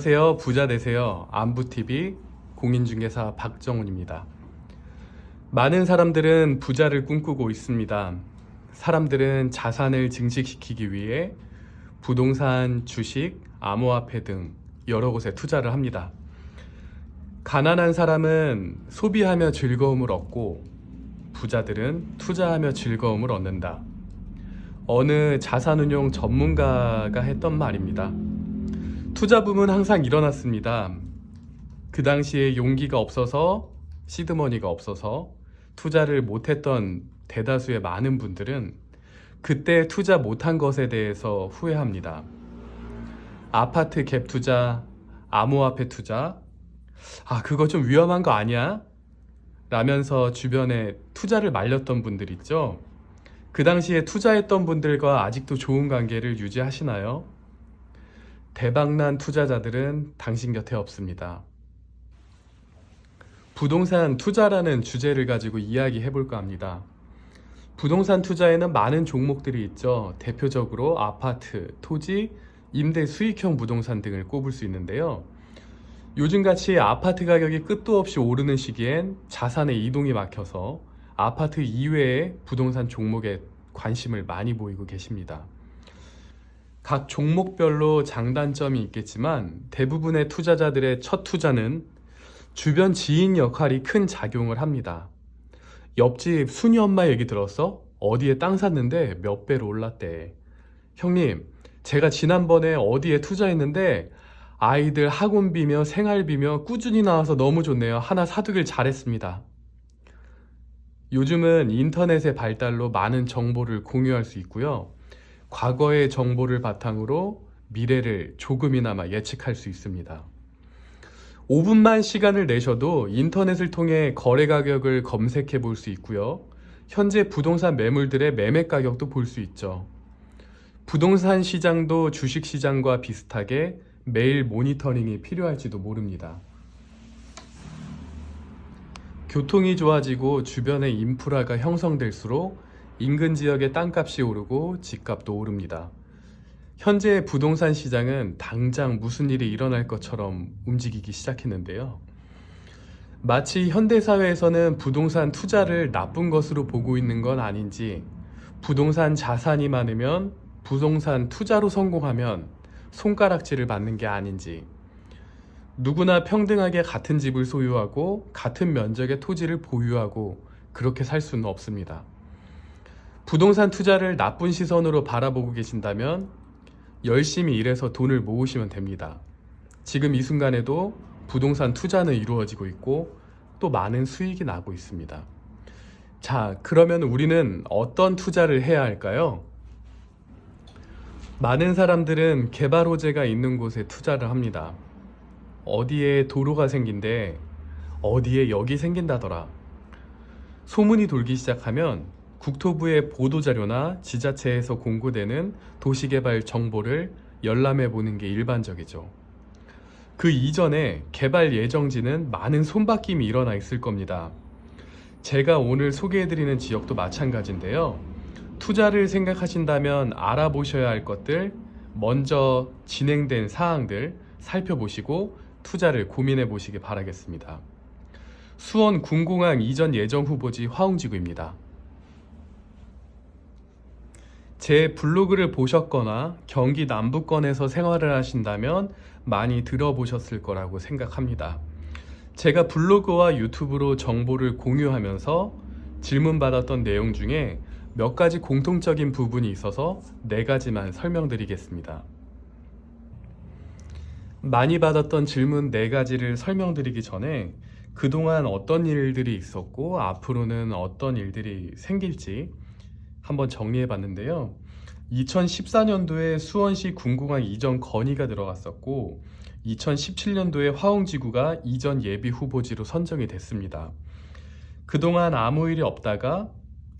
안녕하세요. 부자 되세요. 안부TV 공인중개사 박정훈입니다. 많은 사람들은 부자를 꿈꾸고 있습니다. 사람들은 자산을 증식시키기 위해 부동산, 주식, 암호화폐 등 여러 곳에 투자를 합니다. 가난한 사람은 소비하며 즐거움을 얻고 부자들은 투자하며 즐거움을 얻는다. 어느 자산운용 전문가가 했던 말입니다. 투자붐은 항상 일어났습니다. 그 당시에 용기가 없어서, 시드머니가 없어서 투자를 못했던 대다수의 많은 분들은 그때 투자 못한 것에 대해서 후회합니다. 아파트 갭 투자, 암호화폐 투자, 그거 좀 위험한 거 아니야? 라면서 주변에 투자를 말렸던 분들 있죠? 그 당시에 투자했던 분들과 아직도 좋은 관계를 유지하시나요? 대박난 투자자들은 당신 곁에 없습니다. 부동산 투자라는 주제를 가지고 이야기해 볼까 합니다. 부동산 투자에는 많은 종목들이 있죠. 대표적으로 아파트, 토지, 임대 수익형 부동산 등을 꼽을 수 있는데요. 요즘같이 아파트 가격이 끝도 없이 오르는 시기엔 자산의 이동이 막혀서 아파트 이외의 부동산 종목에 관심을 많이 보이고 계십니다. 각 종목별로 장단점이 있겠지만 대부분의 투자자들의 첫 투자는 주변 지인 역할이 큰 작용을 합니다. 옆집 순이 엄마 얘기 들었어? 어디에 땅 샀는데 몇 배로 올랐대. 형님, 제가 지난번에 어디에 투자했는데 아이들 학원비며 생활비며 꾸준히 나와서 너무 좋네요. 하나 사두길 잘했습니다. 요즘은 인터넷의 발달로 많은 정보를 공유할 수 있고요. 과거의 정보를 바탕으로 미래를 조금이나마 예측할 수 있습니다. 5분만 시간을 내셔도 인터넷을 통해 거래 가격을 검색해 볼 수 있고요. 현재 부동산 매물들의 매매 가격도 볼 수 있죠. 부동산 시장도 주식 시장과 비슷하게 매일 모니터링이 필요할지도 모릅니다. 교통이 좋아지고 주변의 인프라가 형성될수록 인근 지역의 땅값이 오르고 집값도 오릅니다. 현재 부동산 시장은 당장 무슨 일이 일어날 것처럼 움직이기 시작했는데요. 마치 현대사회에서는 부동산 투자를 나쁜 것으로 보고 있는 건 아닌지, 부동산 자산이 많으면 부동산 투자로 성공하면 손가락질을 받는 게 아닌지, 누구나 평등하게 같은 집을 소유하고 같은 면적의 토지를 보유하고 그렇게 살 수는 없습니다. 부동산 투자를 나쁜 시선으로 바라보고 계신다면 열심히 일해서 돈을 모으시면 됩니다. 지금 이 순간에도 부동산 투자는 이루어지고 있고 또 많은 수익이 나고 있습니다. 자, 그러면 우리는 어떤 투자를 해야 할까요? 많은 사람들은 개발 호재가 있는 곳에 투자를 합니다. 어디에 도로가 생긴대, 어디에 역이 생긴다더라. 소문이 돌기 시작하면 국토부의 보도자료나 지자체에서 공고되는 도시개발 정보를 열람해 보는 게 일반적이죠. 그 이전에 개발 예정지는 많은 손바뀜이 일어나 있을 겁니다. 제가 오늘 소개해드리는 지역도 마찬가지인데요. 투자를 생각하신다면 알아보셔야 할 것들, 먼저 진행된 사항들 살펴보시고 투자를 고민해 보시기 바라겠습니다. 수원 군공항 이전 예정 후보지 화웅지구입니다. 제 블로그를 보셨거나 경기 남부권에서 생활을 하신다면 많이 들어보셨을 거라고 생각합니다. 제가 블로그와 유튜브로 정보를 공유하면서 질문받았던 내용 중에 몇 가지 공통적인 부분이 있어서 4가지만 설명드리겠습니다. 많이 받았던 질문 4가지를 설명드리기 전에 그동안 어떤 일들이 있었고 앞으로는 어떤 일들이 생길지 한번 정리해 봤는데요. 2014년도에 수원시 군공항 이전 건의가 들어갔었고 2017년도에 화웅지구가 이전 예비 후보지로 선정이 됐습니다. 그동안 아무 일이 없다가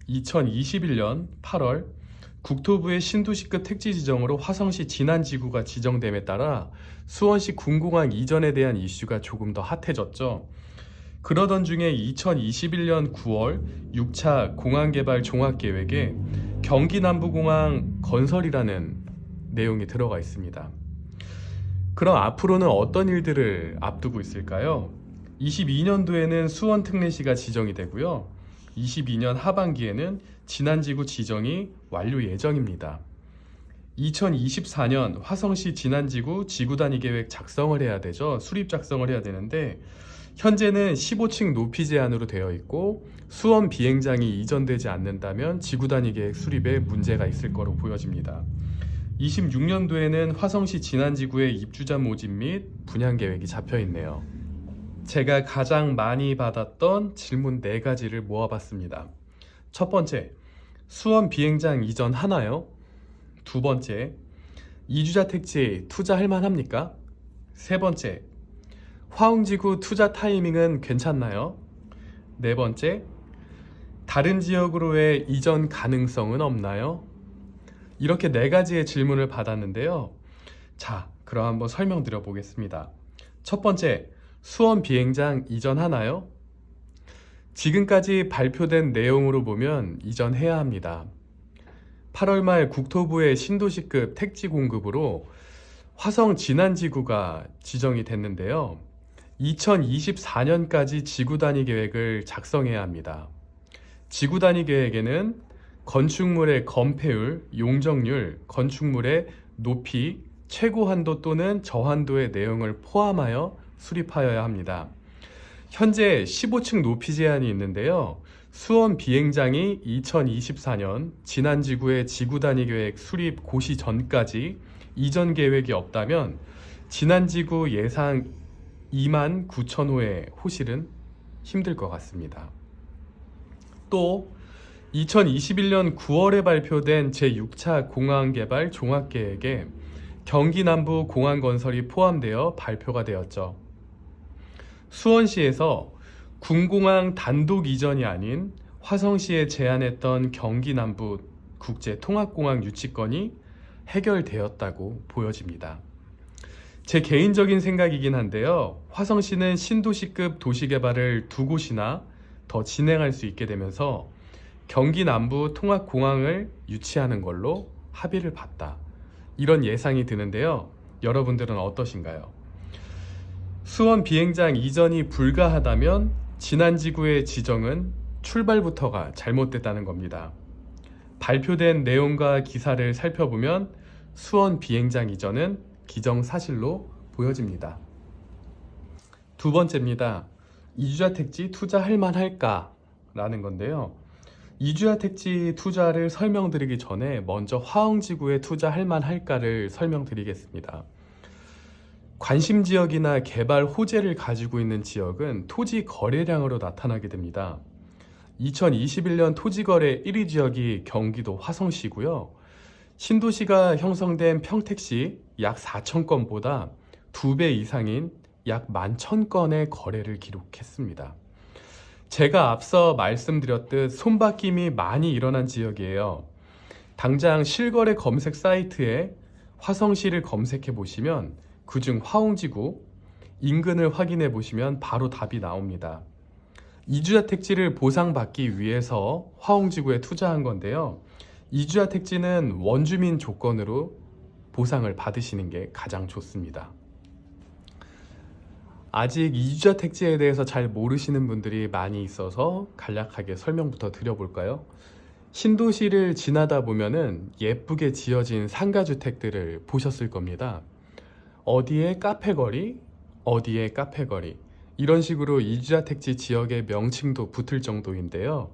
2021년 8월 국토부의 신도시급 택지 지정으로 화성시 진안지구가 지정됨에 따라 수원시 군공항 이전에 대한 이슈가 조금 더 핫해졌죠. 그러던 중에 2021년 9월 6차 공항개발 종합계획에 경기 남부공항 건설이라는 내용이 들어가 있습니다. 그럼 앞으로는 어떤 일들을 앞두고 있을까요? 22년도에는 수원 특례시가 지정이 되고요. 22년 하반기에는 진안지구 지정이 완료 예정입니다. 2024년 화성시 진안지구 지구단위 계획 작성을 해야 되죠. 수립 작성을 해야 되는데 현재는 15층 높이 제한으로 되어 있고 수원 비행장이 이전되지 않는다면 지구단위 계획 수립에 문제가 있을 거로 보여집니다. 26년도에는 화성시 진안지구의 입주자 모집 및 분양 계획이 잡혀 있네요. 제가 가장 많이 받았던 질문 4가지를 모아봤습니다. 첫 번째, 수원 비행장 이전하나요? 두 번째, 이주자 택지 투자할 만합니까? 세 번째, 화웅지구 투자 타이밍은 괜찮나요? 네 번째, 다른 지역으로의 이전 가능성은 없나요? 이렇게 4가지의 질문을 받았는데요. 자, 그럼 한번 설명드려 보겠습니다. 첫 번째, 수원 비행장 이전하나요? 지금까지 발표된 내용으로 보면 이전해야 합니다. 8월 말 국토부의 신도시급 택지 공급으로 화성 진안지구가 지정이 됐는데요. 2024년까지 지구단위 계획을 작성해야 합니다. 지구단위 계획에는 건축물의 건폐율, 용적률, 건축물의 높이, 최고 한도 또는 저한도의 내용을 포함하여 수립하여야 합니다. 현재 15층 높이 제한이 있는데요. 수원 비행장이 2024년 진안지구의 지구단위 계획 수립 고시 전까지 이전 계획이 없다면 진안지구 예상 2만 9천 호의 호실은 힘들 것 같습니다. 또 2021년 9월에 발표된 제6차 공항개발 종합계획에 경기 남부 공항 건설이 포함되어 발표가 되었죠. 수원시에서 군공항 단독 이전이 아닌 화성시에 제안했던 경기 남부 국제통합공항 유치건이 해결되었다고 보여집니다. 제 개인적인 생각이긴 한데요. 화성시는 신도시급 도시개발을 2곳이나 더 진행할 수 있게 되면서 경기 남부 통합공항을 유치하는 걸로 합의를 봤다. 이런 예상이 드는데요. 여러분들은 어떠신가요? 수원 비행장 이전이 불가하다면 진안지구의 지정은 출발부터가 잘못됐다는 겁니다. 발표된 내용과 기사를 살펴보면 수원 비행장 이전은 기정사실로 보여집니다. 두 번째입니다. 이주자 택지 투자할 만할까? 라는 건데요. 이주자 택지 투자를 설명드리기 전에 먼저 화웅지구에 투자할 만할까를 설명드리겠습니다. 관심 지역이나 개발 호재를 가지고 있는 지역은 토지 거래량으로 나타나게 됩니다. 2021년 토지 거래 1위 지역이 경기도 화성시고요. 신도시가 형성된 평택시 약 4천 건보다 2배 이상인 약 11,000건의 거래를 기록했습니다. 제가 앞서 말씀드렸듯 손바뀜이 많이 일어난 지역이에요. 당장 실거래 검색 사이트에 화성시를 검색해 보시면 그중 화웅지구 인근을 확인해 보시면 바로 답이 나옵니다. 이주자 택지를 보상받기 위해서 화웅지구에 투자한 건데요. 이주자 택지는 원주민 조건으로 보상을 받으시는 게 가장 좋습니다. 아직 이주자 택지에 대해서 잘 모르시는 분들이 많이 있어서 간략하게 설명부터 드려볼까요? 신도시를 지나다 보면은 예쁘게 지어진 상가주택들을 보셨을 겁니다. 어디에 카페거리, 어디에 카페거리 이런 식으로 이주자 택지 지역의 명칭도 붙을 정도인데요.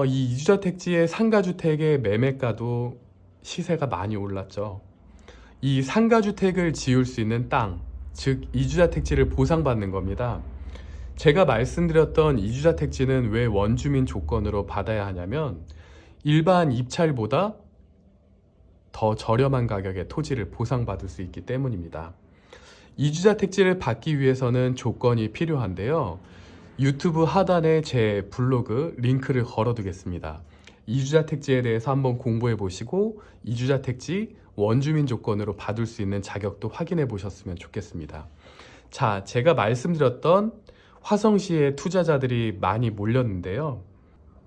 이 이주자 택지의 상가주택의 매매가도 시세가 많이 올랐죠. 이 상가주택을 지을 수 있는 땅, 즉 이주자 택지를 보상받는 겁니다. 제가 말씀드렸던 이주자 택지는 왜 원주민 조건으로 받아야 하냐면 일반 입찰보다 더 저렴한 가격의 토지를 보상받을 수 있기 때문입니다. 이주자 택지를 받기 위해서는 조건이 필요한데요. 유튜브 하단에 제 블로그 링크를 걸어두겠습니다. 이주자 택지에 대해서 한번 공부해 보시고 이주자 택지 원주민 조건으로 받을 수 있는 자격도 확인해 보셨으면 좋겠습니다. 자, 제가 말씀드렸던 화성시에 투자자들이 많이 몰렸는데요.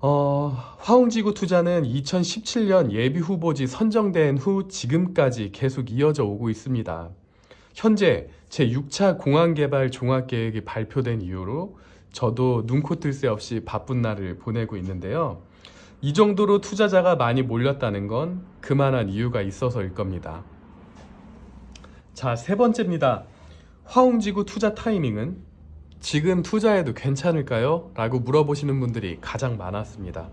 화웅지구 투자는 2017년 예비 후보지 선정된 후 지금까지 계속 이어져 오고 있습니다. 현재 제6차 공항개발 종합계획이 발표된 이후로 저도 눈코 뜰 새 없이 바쁜 날을 보내고 있는데요. 이 정도로 투자자가 많이 몰렸다는 건 그만한 이유가 있어서일 겁니다. 자, 세 번째입니다. 화웅지구 투자 타이밍은 지금 투자해도 괜찮을까요? 라고 물어보시는 분들이 가장 많았습니다.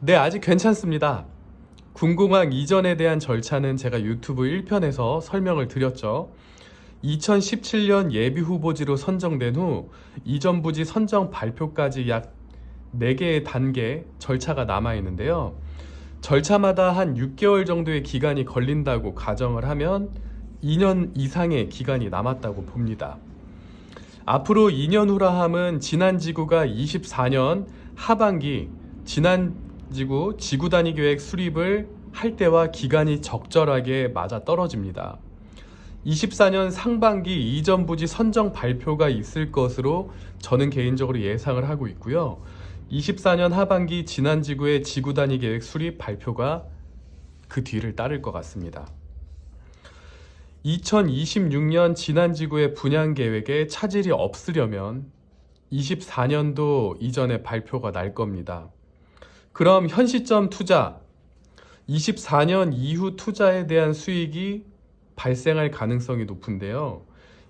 네, 아직 괜찮습니다. 군공항 이전에 대한 절차는 제가 유튜브 1편에서 설명을 드렸죠. 2017년 예비 후보지로 선정된 후 이전 부지 선정 발표까지 약 4개의 단계 절차가 남아 있는데요. 절차마다 한 6개월 정도의 기간이 걸린다고 가정을 하면 2년 이상의 기간이 남았다고 봅니다. 앞으로 2년 후라 함은 진안지구가 24년 하반기 진안지구 지구단위 계획 수립을 할 때와 기간이 적절하게 맞아 떨어집니다. 24년 상반기 이전 부지 선정 발표가 있을 것으로 저는 개인적으로 예상을 하고 있고요. 24년 하반기 진안지구의 지구단위 계획 수립 발표가 그 뒤를 따를 것 같습니다. 2026년 진안지구의 분양 계획에 차질이 없으려면 24년도 이전에 발표가 날 겁니다. 그럼 현 시점 투자, 24년 이후 투자에 대한 수익이 발생할 가능성이 높은데요.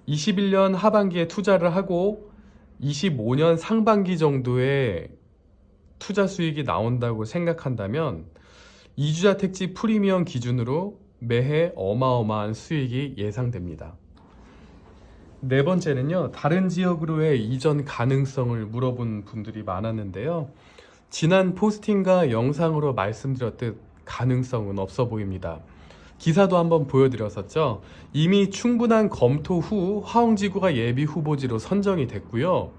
21년 하반기에 투자를 하고 25년 상반기 정도에 투자 수익이 나온다고 생각한다면 이주자 택지 프리미엄 기준으로 매해 어마어마한 수익이 예상됩니다. 네 번째는요, 다른 지역으로의 이전 가능성을 물어본 분들이 많았는데요. 지난 포스팅과 영상으로 말씀드렸듯 가능성은 없어 보입니다. 기사도 한번 보여드렸었죠. 이미 충분한 검토 후 화웅지구가 예비 후보지로 선정이 됐고요.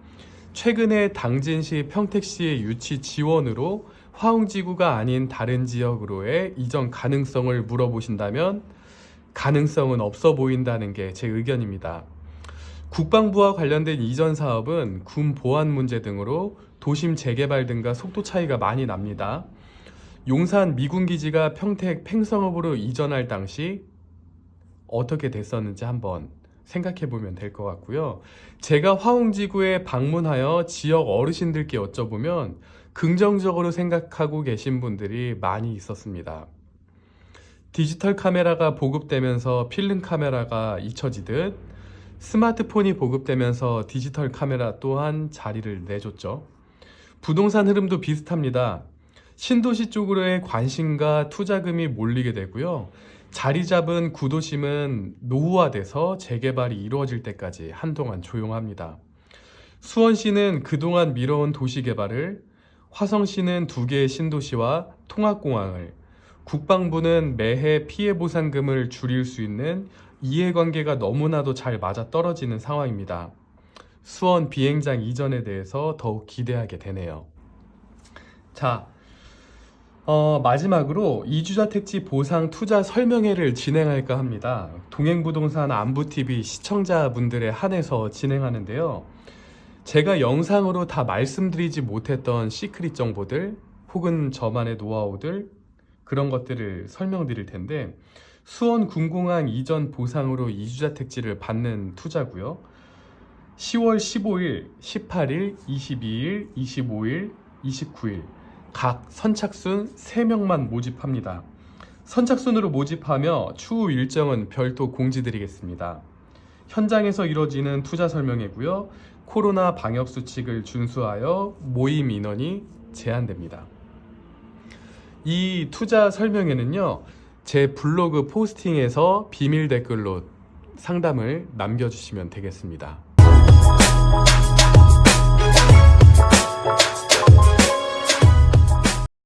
최근에 당진시 평택시의 유치 지원으로 화웅지구가 아닌 다른 지역으로의 이전 가능성을 물어보신다면 가능성은 없어 보인다는 게 제 의견입니다. 국방부와 관련된 이전 사업은 군 보안 문제 등으로 도심 재개발 등과 속도 차이가 많이 납니다. 용산 미군기지가 평택 팽성읍으로 이전할 당시 어떻게 됐었는지 한번 생각해 보면 될 것 같고요. 제가 화웅지구에 방문하여 지역 어르신들께 여쭤보면 긍정적으로 생각하고 계신 분들이 많이 있었습니다. 디지털 카메라가 보급되면서 필름 카메라가 잊혀지듯 스마트폰이 보급되면서 디지털 카메라 또한 자리를 내줬죠. 부동산 흐름도 비슷합니다. 신도시 쪽으로의 관심과 투자금이 몰리게 되고요. 자리 잡은 구도심은 노후화돼서 재개발이 이루어질 때까지 한동안 조용합니다. 수원시는 그동안 미뤄온 도시개발을, 화성시는 2개의 신도시와 통합공항을, 국방부는 매해 피해보상금을 줄일 수 있는 이해관계가 너무나도 잘 맞아떨어지는 상황입니다. 수원 비행장 이전에 대해서 더욱 기대하게 되네요. 자, 마지막으로 이주자 택지 보상 투자 설명회를 진행할까 합니다. 동행부동산 안부TV 시청자분들에 한해서 진행하는데요. 제가 영상으로 다 말씀드리지 못했던 시크릿 정보들 혹은 저만의 노하우들 그런 것들을 설명드릴 텐데, 수원 군공항 이전 보상으로 이주자 택지를 받는 투자고요. 10월 15일, 18일, 22일, 25일, 29일 각 선착순 3명만 모집합니다. 선착순으로 모집하며 추후 일정은 별도 공지드리겠습니다. 현장에서 이루어지는 투자 설명회고요. 코로나 방역 수칙을 준수하여 모임 인원이 제한됩니다. 이 투자 설명회는요, 제 블로그 포스팅에서 비밀 댓글로 상담을 남겨주시면 되겠습니다.